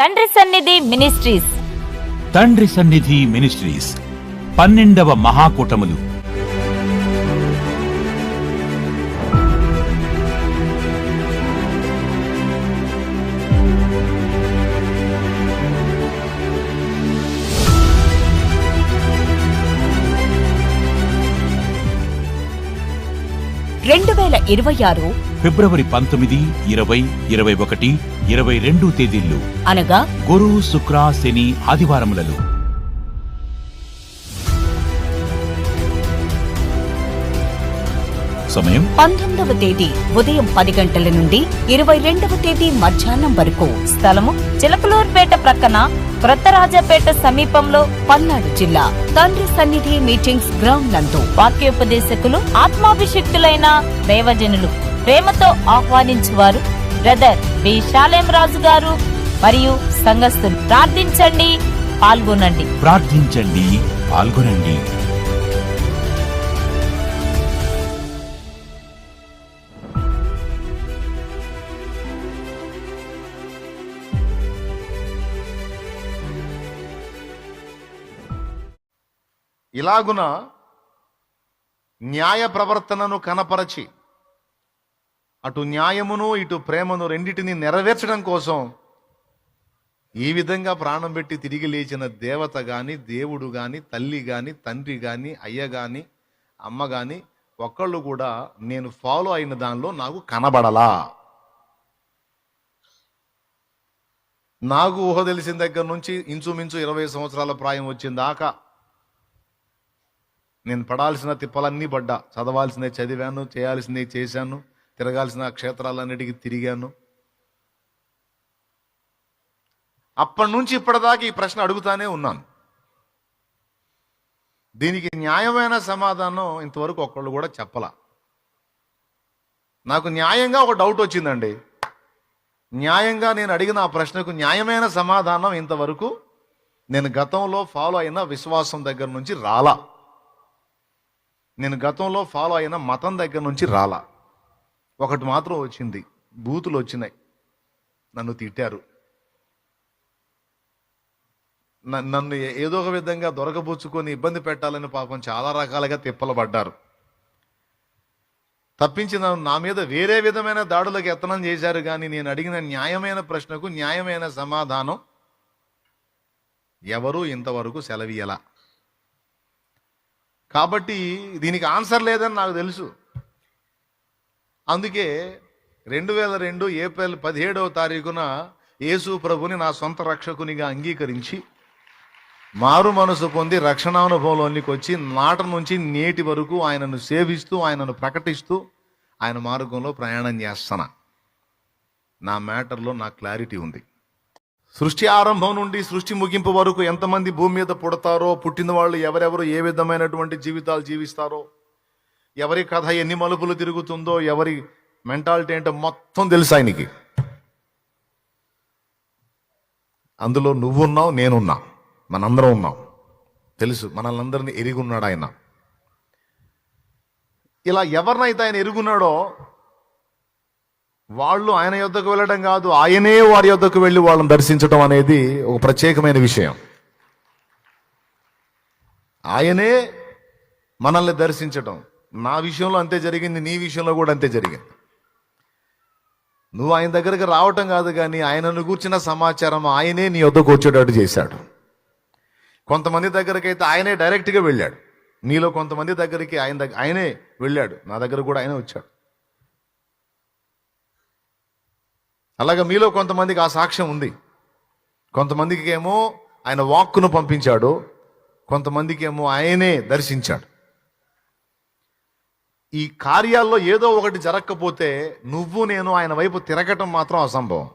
తండ్రి సన్నిధి మినిస్ట్రీస్. తండ్రి సన్నిధి మినిస్ట్రీస్ 12వ మహాకూటములు. ఫిబ్రవరి 19, 20, 21, 22 తేదీల్లో అనగా గురు, శుక్ర, శని ఆదివారములలో. సమయం 19వ తేదీ ఉదయం 10 గంటల నుండి 22వ తేదీ మధ్యాహ్నం వరకు. స్థలము చిలకలూరుపేట ప్రక్కన కొత్తరాజపేట సమీపంలో పల్నాడు జిల్లా. తండ్రి సన్నిధి మీటింగ్స్ గ్రౌండ్ నందు వాక్యోపదేశకులు ఆత్మాభిషిక్తులైన దైవజనులు ప్రేమతో ఆహ్వానించువారు బ్రదర్ బి శాలేం రాజు గారు మరియు సంఘస్థులు. ప్రార్థించండి, పాల్గొనండి. ప్రార్థించండి, పాల్గొనండి. ఇలాగున న్యాయ ప్రవర్తనను కనపరచి అటు న్యాయమును ఇటు ప్రేమను రెండిటిని నెరవేర్చడం కోసం ఈ విధంగా ప్రాణం పెట్టి తిరిగి లేచిన దేవత గాని, దేవుడు గాని, తల్లి గాని, తండ్రి గాని, అయ్య గాని, అమ్మ గాని ఒక్కళ్ళు కూడా నేను ఫాలో అయిన దానిలో నాకు కనబడలా. నాకు ఊహ తెలిసిన దగ్గర నుంచి ఇంచుమించు 20 సంవత్సరాల ప్రాయం వచ్చిన దాకా నేను పడాల్సిన తిప్పలన్నీ పడ్డా. చదవాల్సినవి చదివాను, చేయాల్సినవి చేశాను, తిరగాల్సిన క్షేత్రాలన్నిటికీ తిరిగాను. అప్పటి నుంచి ఇప్పటిదాకా ఈ ప్రశ్న అడుగుతానే ఉన్నాను. దీనికి న్యాయమైన సమాధానం ఇంతవరకు ఒక్కళ్ళు కూడా చెప్పలా. నాకు న్యాయంగా ఒక డౌట్ వచ్చిందండి. న్యాయంగా నేను అడిగిన ఆ ప్రశ్నకు న్యాయమైన సమాధానం ఇంతవరకు నేను గతంలో ఫాలో అయిన విశ్వాసం దగ్గర నుంచి రాలా. నేను గతంలో ఫాలో అయిన మతం దగ్గర నుంచి రాలా. ఒకటి మాత్రం వచ్చింది, బూతులు వచ్చినాయి, నన్ను తిట్టారు, నన్ను ఏదో ఒక విధంగా దొరకబుచ్చుకొని ఇబ్బంది పెట్టాలని పాపం చాలా రకాలుగా తిప్పలబడ్డారు. తప్పించి నా మీద వేరే విధమైన దాడులకు యత్నం చేశారు. కానీ నేను అడిగిన న్యాయమైన ప్రశ్నకు న్యాయమైన సమాధానం ఎవరూ ఇంతవరకు సెలవీయలా. కాబట్టి దీనికి ఆన్సర్ లేదని నాకు తెలుసు. అందుకే 2002 ఏప్రిల్ 17వ తారీఖున యేసు ప్రభుని నా సొంత రక్షకునిగా అంగీకరించి మారు మనసు పొంది రక్షణానుభవంలోనికి వచ్చి నాటి నుంచి నేటి వరకు ఆయనను సేవిస్తూ, ఆయనను ప్రకటిస్తూ, ఆయన మార్గంలో ప్రయాణం చేస్తాను. నా మ్యాటర్లో నాకు క్లారిటీ ఉంది. సృష్టి ఆరంభం నుండి సృష్టి ముగింపు వరకు ఎంతమంది భూమి మీద పుడతారో, పుట్టిన వాళ్ళు ఎవరెవరు ఏ విధమైనటువంటి జీవితాలు జీవిస్తారో, ఎవరి కథ ఎన్ని మలుపులు తిరుగుతుందో, ఎవరి మెంటాలిటీ ఏంటో మొత్తం తెలుసు ఆయనకి. అందులో నువ్వున్నావు, నేనున్నా, మనందరం ఉన్నాం. తెలుసు, మనల్ని అందరినీ ఎరుగున్నాడు ఆయన. ఇలా ఎవరినైతే ఆయన ఎరుగున్నాడో వాళ్ళు ఆయన యొద్దకు వెళ్ళడం కాదు, ఆయనే వారి యొద్దకు వెళ్ళి వాళ్ళని దర్శించడం అనేది ఒక ప్రత్యేకమైన విషయం. ఆయనే మనల్ని దర్శించడం. నా విషయంలో అంతే జరిగింది, నీ విషయంలో కూడా అంతే జరిగింది. నువ్వు ఆయన దగ్గరికి రావటం కాదు, కానీ ఆయనను గూర్చిన సమాచారం ఆయనే నీ యొద్దకు వచ్చేటట్టు చేశాడు. కొంతమంది దగ్గరికి అయితే ఆయనే డైరెక్ట్గా వెళ్ళాడు. నీలో కొంతమంది దగ్గరికి ఆయనే వెళ్ళాడు. నా దగ్గర కూడా ఆయనే వచ్చాడు. అలాగే మీలో కొంతమందికి ఆ సాక్ష్యం ఉంది. కొంతమందికి ఏమో ఆయన వాక్కును పంపించాడు, కొంతమందికి ఏమో ఆయనే దర్శించాడు. ఈ కార్యాల్లో ఏదో ఒకటి జరగకపోతే నువ్వు నేను ఆయన వైపు తిరగటం మాత్రం అసంభవం.